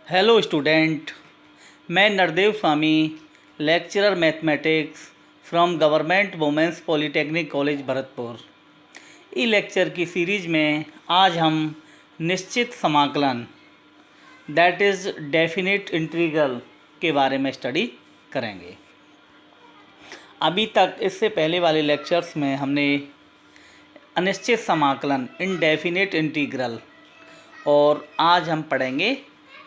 Hello student, मैं Nardev Swami, lecturer mathematics from government women's polytechnic college Bharatpur. E lecture की series में आज हम निश्चित समाकलन दैट इज़ डेफिनिट इंटीग्रल के बारे में स्टडी करेंगे। अभी तक इससे पहले वाले लेक्चर्स में हमने अनिश्चित समाकलन इनडेफिनिट इंटीग्रल और आज हम पढ़ेंगे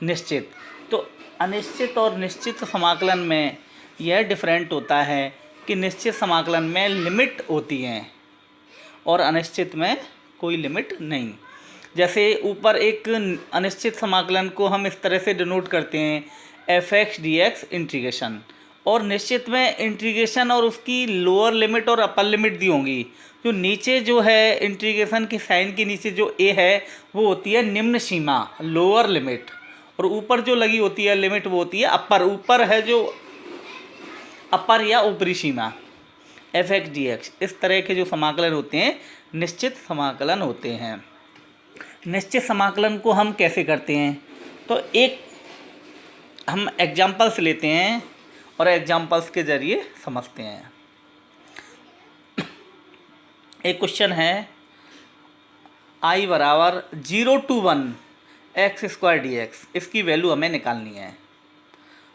निश्चित। तो अनिश्चित और निश्चित समाकलन में यह डिफरेंट होता है कि निश्चित समाकलन में लिमिट होती हैं और अनिश्चित में कोई लिमिट नहीं। जैसे ऊपर एक अनिश्चित समाकलन को हम इस तरह से डिनोट करते हैं f(x) dx इंटीग्रेशन, और निश्चित में इंटीग्रेशन और उसकी लोअर लिमिट और अपर लिमिट दी होंगी। जो नीचे जो है इंटीग्रेशन की साइन के नीचे जो a है वो होती है निम्न सीमा लोअर लिमिट, और ऊपर जो लगी होती है लिमिट वो होती है अपर। ऊपर है जो अपर या ऊपरी सीमा f(x) dx। इस तरह के जो समाकलन होते हैं निश्चित समाकलन होते हैं। निश्चित समाकलन को हम कैसे करते हैं, तो एक हम एग्जाम्पल्स लेते हैं और एग्जाम्पल्स के ज़रिए समझते हैं। एक क्वेश्चन है I बराबर 0 to 1 x² dx, इसकी वैल्यू हमें निकालनी है।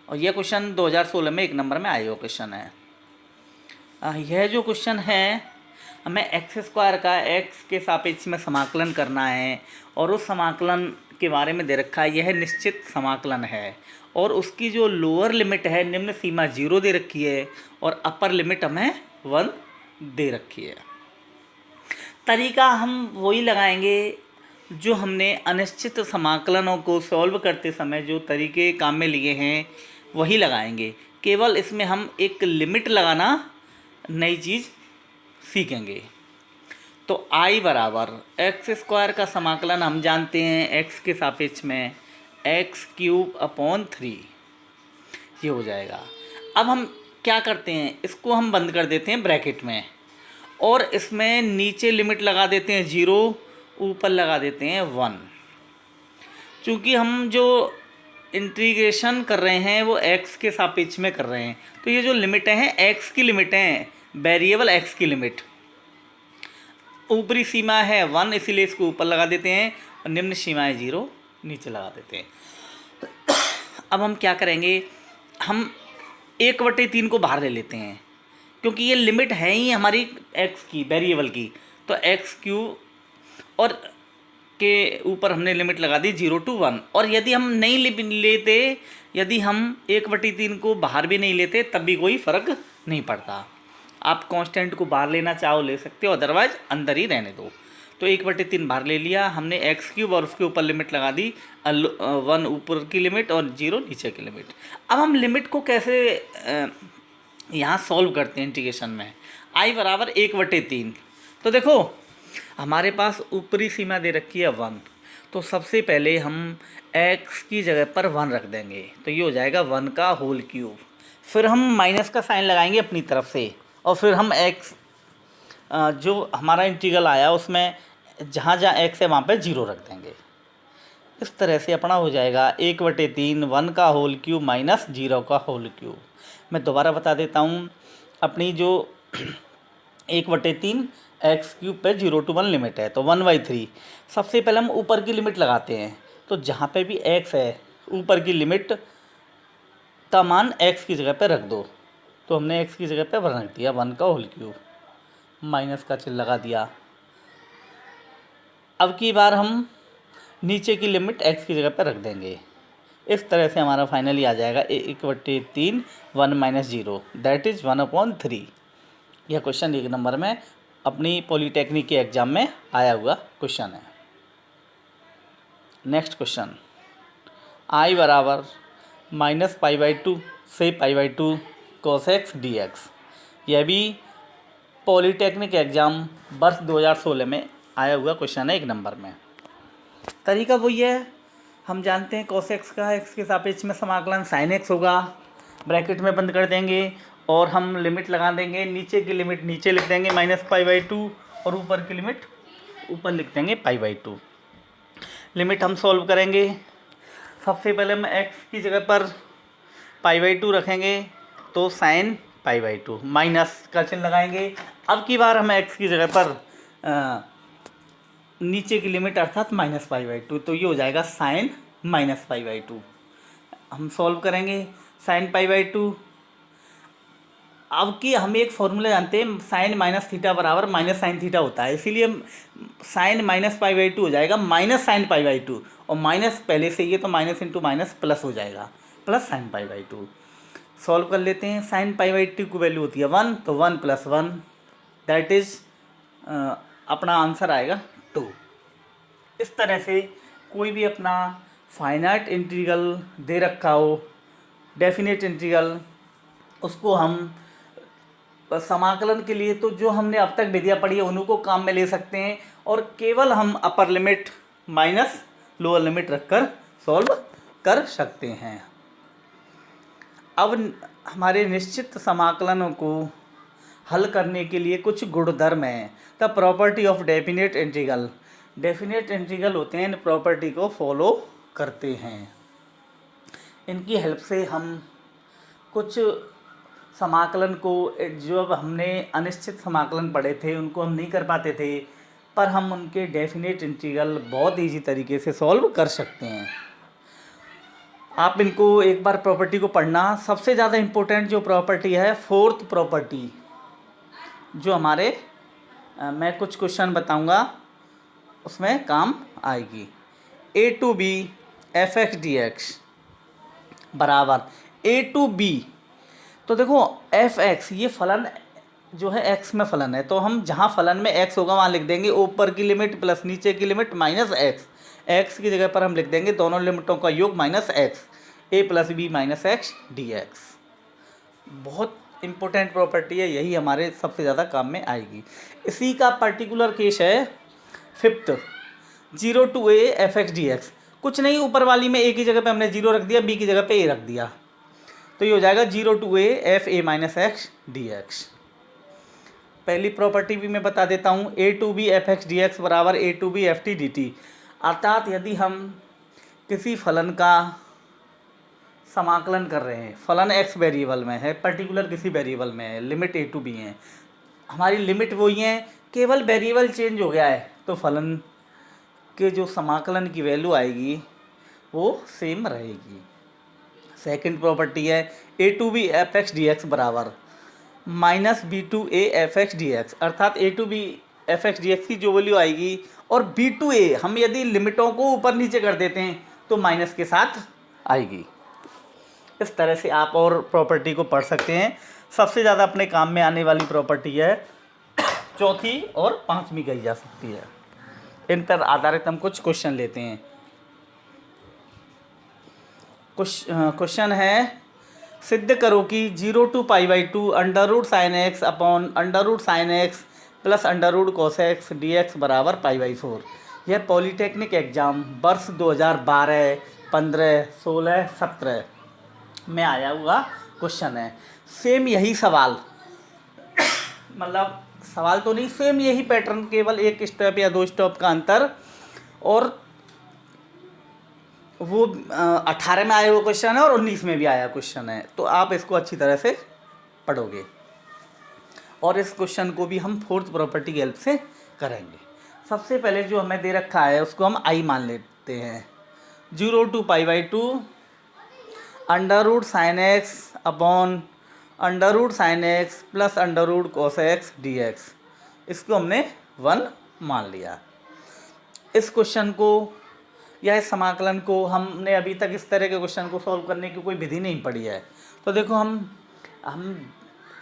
और यह क्वेश्चन 2016 में 1 नंबर में आया हुआ क्वेश्चन है। यह जो क्वेश्चन है हमें x² का x के सापेक्ष में समाकलन करना है, और उस समाकलन के बारे में दे रखा है यह निश्चित समाकलन है, और उसकी जो लोअर लिमिट है निम्न सीमा 0 दे रखी है और अपर लिमिट हमें 1 दे रखी है। तरीका हम वही लगाएंगे जो हमने अनिश्चित समाकलनों को सॉल्व करते समय जो तरीके काम में लिए हैं वही लगाएंगे। केवल इसमें हम एक लिमिट लगाना नई चीज़ सीखेंगे। तो I बराबर x² का समाकलन हम जानते हैं x के सापेक्ष में x³/3 ये हो जाएगा। अब हम क्या करते हैं, इसको हम बंद कर देते हैं ब्रैकेट में, और इसमें नीचे लिमिट लगा देते हैं 0, ऊपर लगा देते हैं 1। चूँकि हम जो इंटीग्रेशन कर रहे हैं वो x के सापेक्ष में कर रहे हैं, तो ये जो लिमिटें हैं x की लिमिटें हैं, वेरिएबल x की लिमिट। ऊपरी सीमा है 1, इसीलिए इसको ऊपर लगा देते हैं, और निम्न सीमा है 0, नीचे लगा देते हैं। अब हम क्या करेंगे, हम 1/3 को बाहर ले लेते हैं, क्योंकि ये लिमिट है ही हमारी x की वेरिएबल की। तो x³ और के ऊपर हमने लिमिट लगा दी 0 to 1। और यदि हम नहीं लेते, यदि हम 1/3 को बाहर भी नहीं लेते तब भी कोई फ़र्क नहीं पड़ता। आप कांस्टेंट को बाहर लेना चाहो ले सकते हो, अदरवाइज़ अंदर ही रहने दो। तो 1/3 बाहर ले लिया हमने, x³ और उसके ऊपर लिमिट लगा दी 1 ऊपर की लिमिट और 0 नीचे की लिमिट। अब हम लिमिट को कैसे यहाँ सॉल्व करते हैं इंटीग्रेशन में। I बराबर 1/3। तो देखो हमारे पास ऊपरी सीमा दे रखी है 1, तो सबसे पहले हम x की जगह पर 1 रख देंगे, तो ये हो जाएगा 1 का होल क्यूब। फिर हम माइनस का साइन लगाएंगे अपनी तरफ से, और फिर हम x जो हमारा इंटीग्रल आया उसमें जहाँ जहाँ x है वहाँ पे 0 रख देंगे। इस तरह से अपना हो जाएगा 1/3 1 का होल क्यूब माइनस 0 का होल क्यूब। मैं दोबारा बता देता हूँ, अपनी जो 1/3 x³ पे 0 to 1 लिमिट है, तो 1/3। सबसे पहले हम ऊपर की लिमिट लगाते हैं, तो जहाँ पे भी x है ऊपर की लिमिट का मान x की जगह पे रख दो। तो हमने x की जगह पे 1 रख दिया, 1 का होल क्यूब, माइनस का चिन्ह लगा दिया। अब की बार हम नीचे की लिमिट x की जगह पे रख देंगे। इस तरह से हमारा फाइनली आ जाएगा 1/3 1 - 0 दैट इज़ 1/3। यह क्वेश्चन 1 नंबर में अपनी पॉलिटेक्निक के एग्ज़ाम में आया हुआ क्वेश्चन है। नेक्स्ट क्वेश्चन, I बराबर -π/2 से π/2 cos x dx। यह भी पॉलिटेक्निक एग्ज़ाम वर्ष 2016 में आया हुआ क्वेश्चन है 1 नंबर में। तरीका वही है, हम जानते हैं cos x का x के सापेक्ष में समाकलन sin x होगा, ब्रैकेट में बंद कर देंगे और हम लिमिट लगा देंगे। नीचे की लिमिट नीचे लिख देंगे -π/2 और ऊपर की लिमिट ऊपर लिख देंगे π/2। लिमिट हम सॉल्व करेंगे। सबसे पहले हम x की जगह पर π/2 रखेंगे तो साइन π/2 माइनस का चिन्ह लगाएंगे। अब की बार हम x की जगह पर नीचे की लिमिट अर्थात -π/2, तो ये हो जाएगा साइन -π/2। हम सॉल्व करेंगे साइन π/2। अब कि हम एक फॉर्मूला जानते हैं, साइन माइनस थीटा बराबर माइनस साइन थीटा होता है, इसीलिए साइन -π/2 हो जाएगा माइनस साइन π/2, और माइनस पहले से ये तो माइनस इंटू माइनस प्लस हो जाएगा, प्लस साइन π/2। सॉल्व कर लेते हैं। साइन π/2 की वैल्यू होती है 1, तो 1 + 1 दैट इज अपना आंसर आएगा 2। इस तरह से कोई भी अपना फाइनाइट इंटीग्रल दे रखा हो, डेफिनेट इंटीग्रल, उसको हम समाकलन के लिए तो जो हमने अब तक विधियाँ पढ़ी है उन्हीं को काम में ले सकते हैं, और केवल हम upper limit minus lower limit रखकर सॉल्व कर सकते हैं। अब हमारे निश्चित समाकलनों को हल करने के लिए कुछ गुणधर्म हैं। The property of definite integral, definite integral होते हैं इन प्रॉपर्टी को फॉलो करते हैं। इनकी हेल्प से हम कुछ समाकलन को, जो अब हमने अनिश्चित समाकलन पढ़े थे उनको हम नहीं कर पाते थे, पर हम उनके डेफिनेट इंटीग्रल बहुत ईजी तरीके से सॉल्व कर सकते हैं। आप इनको एक बार प्रॉपर्टी को पढ़ना। सबसे ज़्यादा इम्पोर्टेंट जो प्रॉपर्टी है फोर्थ प्रॉपर्टी, जो हमारे मैं कुछ क्वेश्चन बताऊंगा उसमें काम आएगी। a/b f(x) dx बराबर a/b। तो देखो f(x) ये फलन जो है x में फलन है, तो हम जहाँ फलन में x होगा वहाँ लिख देंगे ऊपर की लिमिट प्लस नीचे की लिमिट माइनस x की जगह पर हम लिख देंगे दोनों लिमिटों का योग minus x, a + b - x dx। बहुत इम्पोर्टेंट प्रॉपर्टी है, यही हमारे सबसे ज़्यादा काम में आएगी। इसी का पर्टिकुलर केस है fifth, 0 to a f(x) dx। कुछ नहीं, ऊपर वाली में a की जगह पे हमने 0 रख दिया, b की जगह पे a रख दिया, तो ये हो जाएगा 0 to a f(a - x dx। पहली प्रॉपर्टी भी मैं बता देता हूँ, a/b f(x) dx बराबर a/b ft dt। अर्थात यदि हम किसी फलन का समाकलन कर रहे हैं, फलन x वेरिएबल में है, पर्टिकुलर किसी वेरिएबल में है, लिमिट a to b है, हमारी लिमिट वही है, केवल वेरिएबल चेंज हो गया है, तो फलन के जो समाकलन की वैल्यू आएगी वो सेम रहेगी। सेकंड प्रॉपर्टी है a/b f(x) dx बराबर -b/a f(x) dx। अर्थात a/b f(x) dx की जो वैल्यू आएगी और b/a हम यदि लिमिटों को ऊपर नीचे कर देते हैं तो माइनस के साथ आएगी। इस तरह से आप और प्रॉपर्टी को पढ़ सकते हैं। सबसे ज़्यादा अपने काम में आने वाली प्रॉपर्टी है चौथी और पांचवी कही जा सकती है। इन पर आधारित हम कुछ क्वेश्चन लेते हैं। क्वेश्चन है, सिद्ध करो कि 0 to π/2 √sin x upon √sin x plus √cos x dx बराबर π/4। यह पॉलीटेक्निक एग्जाम वर्ष 2012, 15, 16, 17 में आया हुआ क्वेश्चन है। सेम यही सवाल, मतलब सवाल तो नहीं, सेम यही पैटर्न, केवल एक स्टेप या 2 स्टेप का अंतर, और वो 18 में आया हुआ क्वेश्चन है और 19 में भी आया क्वेश्चन है, तो आप इसको अच्छी तरह से पढ़ोगे। और इस क्वेश्चन को भी हम फोर्थ प्रॉपर्टी की हेल्प से करेंगे। सबसे पहले जो हमें दे रखा है उसको हम i मान लेते हैं। 0 to π/2 √sin x upon √sin x plus √cos x dx, इसको हमने 1 मान लिया। इस क्वेश्चन को या इस समाकलन को हमने अभी तक इस तरह के क्वेश्चन को सॉल्व करने की कोई विधि नहीं पढ़ी है, तो देखो हम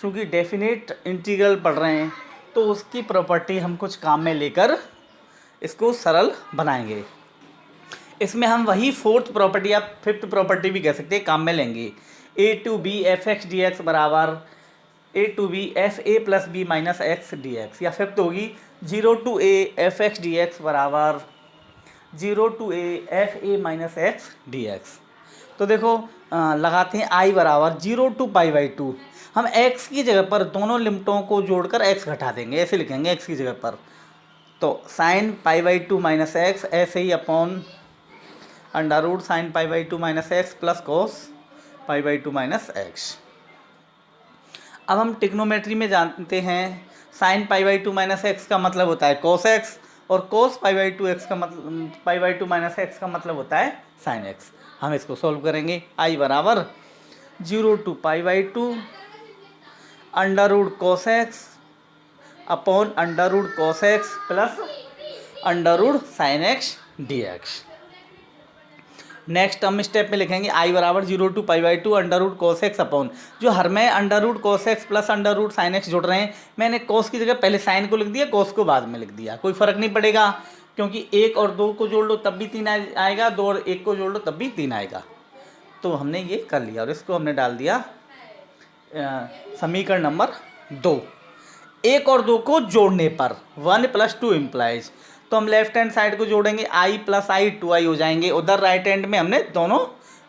चूँकि डेफिनेट इंटीग्रल पढ़ रहे हैं तो उसकी प्रॉपर्टी हम कुछ काम में लेकर इसको सरल बनाएंगे। इसमें हम वही फोर्थ प्रॉपर्टी या फिफ्थ प्रॉपर्टी भी कह सकते हैं, काम में लेंगे। a/b f(x) dx बराबर a/b f(a + b - x dx, या फिफ्थ होगी 0 to a f(x) dx बराबर 0 to a f(a - x dx। तो देखो लगाते हैं i बराबर 0 to π/2। हम x की जगह पर दोनों लिमिटों को जोड़कर x घटा देंगे, ऐसे लिखेंगे x की जगह पर, तो sin π/2 - x ऐसे ही upon under root sine pi by two minus x plus cos pi by two minus x. अब हम टिग्नोमेट्री में जानते हैं sine pi by two minus x का मतलब होता है कोस एक्स, और cos pi by two x का मतलब pi by two minus x का मतलब होता है साइन एक्स। हम इसको सॉल्व करेंगे। आई बराबर 0 to pi by two under root cos x upon under root cos x plus under root sine x d x. Next हम स्टेप में लिखेंगे आई बराबर 0 to pi by two under root cos x upon, जो हर में under root cos x plus under root sine x जुड़ रहे हैं, मैंने कोस की जगह पहले साइन को लिख दिया, कोस को बाद में लिख दिया, कोई फ़र्क नहीं पड़ेगा क्योंकि 1 और 2 को जोड़ लो तब भी 3 आएगा, 2 और 1 को जोड़ लो तब भी 3 आएगा। तो हमने ये कर लिया और इसको हमने डाल दिया समीकरण नंबर 2। 1 और 2 को जोड़ने पर 1 + 2 इम्प्लाइज, तो हम लेफ्ट हैंड साइड को जोड़ेंगे i + i 2i हो जाएंगे। उधर राइट हैंड में हमने दोनों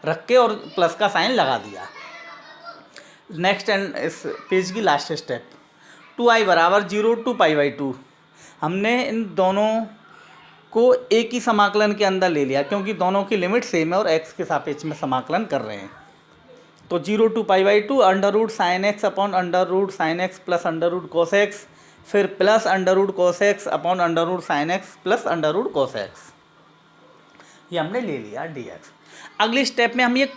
रख के और प्लस का साइन लगा दिया। नेक्स्ट एंड इस पेज की लास्ट स्टेप 2i बराबर 0 टू पाई बाई टू, हमने इन दोनों को एक ही समाकलन के अंदर ले लिया क्योंकि दोनों की लिमिट सेम है और x के सापेक्ष में समाकलन कर रहे हैं। तो 0 to pi by two under root sine x upon under root sine x plus under root cos x, फिर plus under root cos x upon under root sine x plus under root cos x, ये हमने ले लिया D x. अगली step में हम ये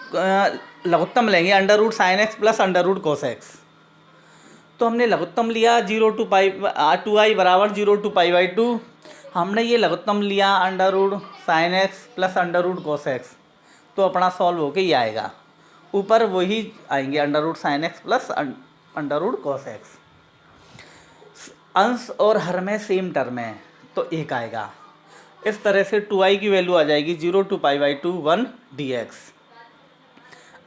लघुत्तम लेंगे under root sine x plus under root cos x. तो हमने लघुत्तम लिया 0 टू पाई 2i बराबर 0 टू पाई बाई टू, हमने ये लघुत्तम लिया under root sine x plus under root cos x, तो अपना सॉल्व होके ये आएगा, ऊपर वही आएंगे under root sine x plus under root cos x. अंश और हर में सेम टर्म है तो 1 आएगा। इस तरह से 2i की वैल्यू आ जाएगी 0 to pi by two 1 dx।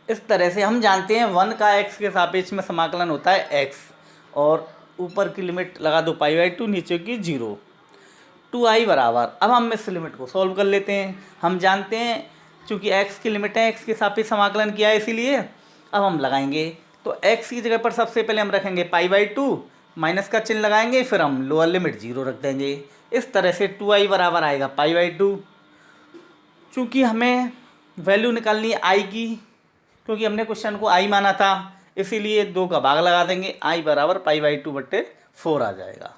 इस तरह से हम जानते हैं 1 का x के सापेक्ष में समाकलन होता है x, और ऊपर की लिमिट लगा दो पाई बाई टू, नीचे की 0। 2i बराबर, अब हम इस लिमिट को सॉल्व कर लेते हैं। हम जानते हैं चूँकि x की लिमिट है, x के सापेक्ष समाकलन किया है इसीलिए अब हम लगाएंगे। तो x की जगह पर सबसे पहले हम रखेंगे पाई बाई टू, माइनस का चिन्ह लगाएंगे, फिर हम लोअर लिमिट 0 रख देंगे। इस तरह से 2i बराबर आएगा पाई बाई टू। चूँकि हमें वैल्यू निकालनी है i की, क्योंकि हमने क्वेश्चन को i माना था, इसीलिए 2 का भाग लगा देंगे, i बराबर पाई बाई टू बट्टे 4 आ जाएगा।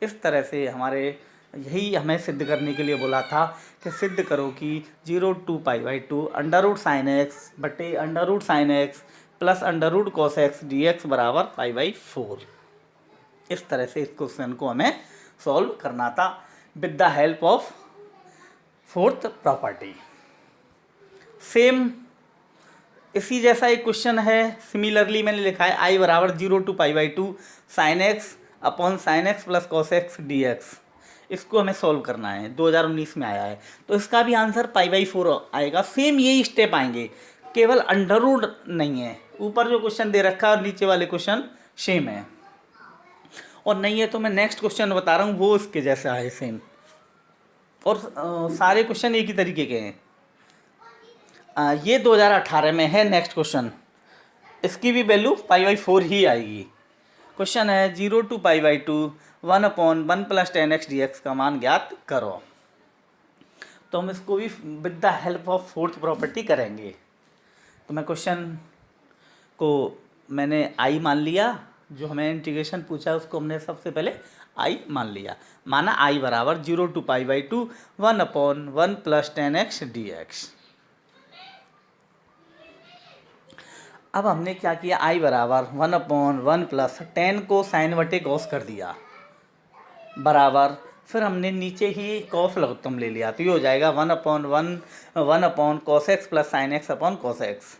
इस तरह से हमारे यही हमें सिद्ध करने के लिए बोला था कि सिद्ध करो कि 0 to pi by two under root sine x बटे under root sine x plus under root cos x d x बराबर पाई बाई 4। इस तरह से इस क्वेश्चन को हमें सॉल्व करना था with the help of fourth property. Same इसी जैसा एक क्वेश्चन है, सिमिलरली मैंने लिखा है आई बराबर 0 to pi by two sine x upon sine x plus cos x d x. इसको हमें सॉल्व करना है, 2019 में आया है, तो इसका भी आंसर पाई बाई 4 आएगा। सेम यही स्टेप आएंगे, केवल अंडर रूट नहीं है। ऊपर जो क्वेश्चन दे रखा है और नीचे वाले क्वेश्चन सेम है, और नहीं है तो मैं नेक्स्ट क्वेश्चन बता रहा हूँ वो इसके जैसा है सेम, और सारे क्वेश्चन एक ही तरीके के हैं। ये 2018 में है नेक्स्ट क्वेश्चन, इसकी भी वैल्यू पाई बाई 4 ही आएगी। क्वेश्चन है 0 to pi by two 1 upon 1 प्लस 10x dx का मान ज्ञात करो। तो हम इसको भी with the help of fourth property करेंगे। तो मैं क्वेश्चन को मैंने i मान लिया, जो हमें इंटीग्रेशन पूछा उसको हमने सबसे पहले i मान लिया, माना i बराबर 0 to pi by two 1 upon 1 प्लस 10x dx। अब हमने क्या किया, i बराबर 1 अपॉन 1 प्लस 10 को साइन बटे कॉस कर दिया बराबर, फिर हमने नीचे ही कॉस लघुत्तम ले लिया, तो ये हो जाएगा 1 upon cos x plus sine x upon cos x.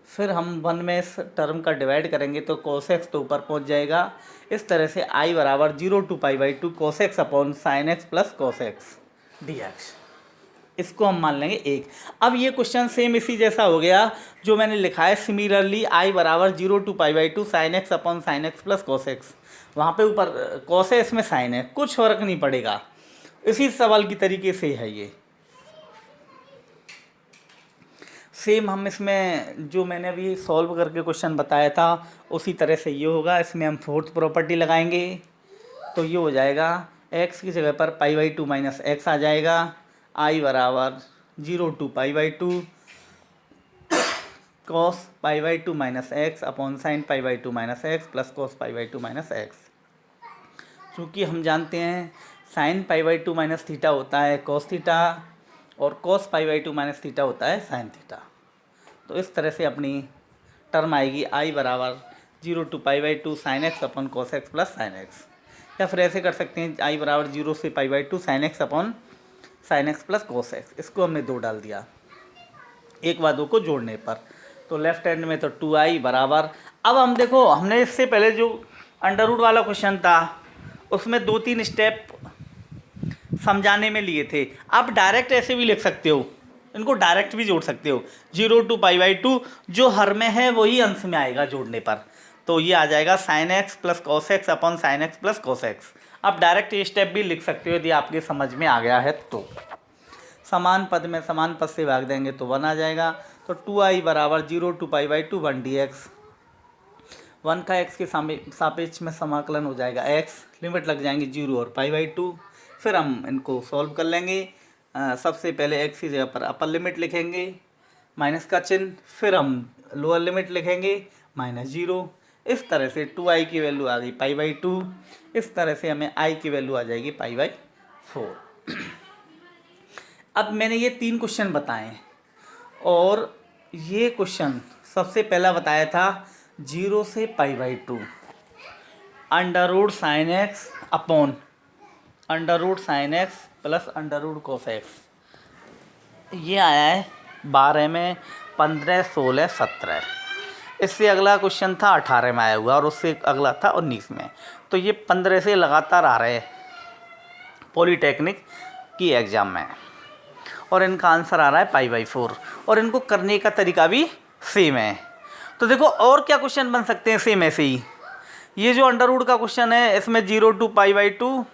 फिर हम 1 में इस टर्म का डिवाइड करेंगे तो कॉस एक्स तो ऊपर पहुंच जाएगा। इस तरह से i बराबर 0 to pi by two cos x upon sine x plus cos x d x. इसको हम मान लेंगे 1। अब ये क्वेश्चन सेम इसी जैसा हो गया जो मैंने लिखा है, सिमिलरली i बराबर 0 to pi by two sine x upon sine x plus cos x. वहाँ पे ऊपर कॉस है, इसमें साइन है, कुछ फर्क नहीं पड़ेगा, इसी सवाल की तरीके से है ये। सेम हम इसमें जो मैंने अभी सॉल्व करके क्वेश्चन बताया था उसी तरह से ये होगा। इसमें हम फोर्थ प्रॉपर्टी लगाएंगे, तो ये हो जाएगा x की जगह पर pi by two minus x आ जाएगा, i बराबर 0 to π/2 cos π/2 minus x upon sine π/2 minus x plus cos π/2 minus x. चूँकि हम जानते हैं साइन π/2 माइनस थीटा होता है कॉस थीटा और cos π/2 माइनस थीटा होता है साइन थीटा। तो इस तरह से अपनी टर्म आएगी आई बराबर 0 to π/2 sine x upon cos x plus sine x, या फिर ऐसे कर सकते हैं आई बराबर 0 से π/2 sine x upon sine x plus cos x. इसको हमने 2 डाल दिया एक व 2 को जोड़ने पर, तो लेफ्ट हैंड में तो 2i बराबर। अब हम देखो हमने इससे पहले जो अंडर रूट वाला क्वेश्चन था उसमें 2-3 स्टेप समझाने में लिए थे। आप डायरेक्ट ऐसे भी लिख सकते हो, इनको डायरेक्ट भी जोड़ सकते हो। 0 to π/2 जो हर में है वही अंश में आएगा जोड़ने पर, तो ये आ जाएगा sign x plus cos x upon sine x plus cos x. आप डायरेक्ट ये स्टेप भी लिख सकते हो यदि आपके समझ में आ गया है तो। समान पद में समान पद से भाग देंगे तो 1 आ जाएगा। तो 2i बराबर 0 to π/2 1 dx। 1 का x के सापेक्ष में समाकलन हो जाएगा x, लिमिट लग जाएंगी 0 और π/2। फिर हम इनको सॉल्व कर लेंगे। सबसे पहले x की जगह पर अपर लिमिट लिखेंगे माइनस का चिन्ह, फिर हम लोअर लिमिट लिखेंगे -0। इस तरह से 2i की वैल्यू आ गई π/2। इस तरह से हमें i की वैल्यू आ जाएगी π/4। अब मैंने ये 3 क्वेश्चन बताए और ये क्वेश्चन सबसे पहला बताया था 0 से π/2 under root sine x upon under root sine x plus under root cos x. ये आया है 12 में, 15, 16, 17। इससे अगला क्वेश्चन था 18 में आया हुआ और उससे अगला था 19 में। तो ये 15 से लगातार आ रहे हैं पॉलीटेक्निक की एग्ज़ाम में, और इनका आंसर आ रहा है π/4 और इनको करने का तरीका भी सेम है। तो देखो और क्या क्वेश्चन बन सकते हैं सेम ऐसे ही। ये जो अंडर रूट का क्वेश्चन है इसमें 0 to π/2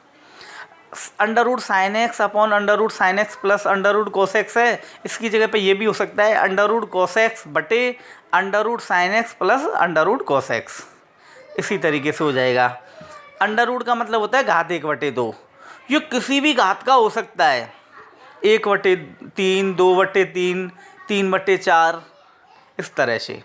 under root sine x upon under root sine x plus under root cos x है। इसकी जगह पे ये भी हो सकता है अंडर रूट कोस एक्स बटे under root sine x plus under root cos x. इसी तरीके से हो जाएगा। अंडर रूट का मतलब होता है घात 1/2। ये किसी भी घात का हो सकता है, 1/3, 2/3, 3/4, इस तरह से।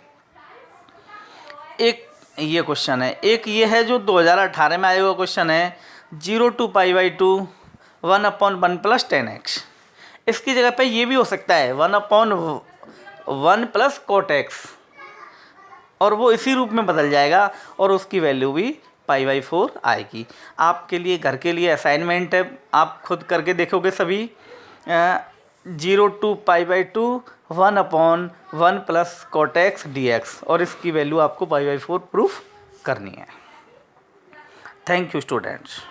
एक ये क्वेश्चन है, एक ये है जो 2018 में आया हुआ क्वेश्चन है 0 to π/2 1/1 प्लस 10x। इसकी जगह पे ये भी हो सकता है 1/1 प्लस cot x, और वो इसी रूप में बदल जाएगा और उसकी वैल्यू भी π/4 आएगी। आपके लिए घर के लिए असाइनमेंट है, आप खुद करके देखोगे सभी। 0 to π/2 1/1 plus cot x dx, और इसकी वैल्यू आपको π/4 प्रूफ करनी है। Thank you students.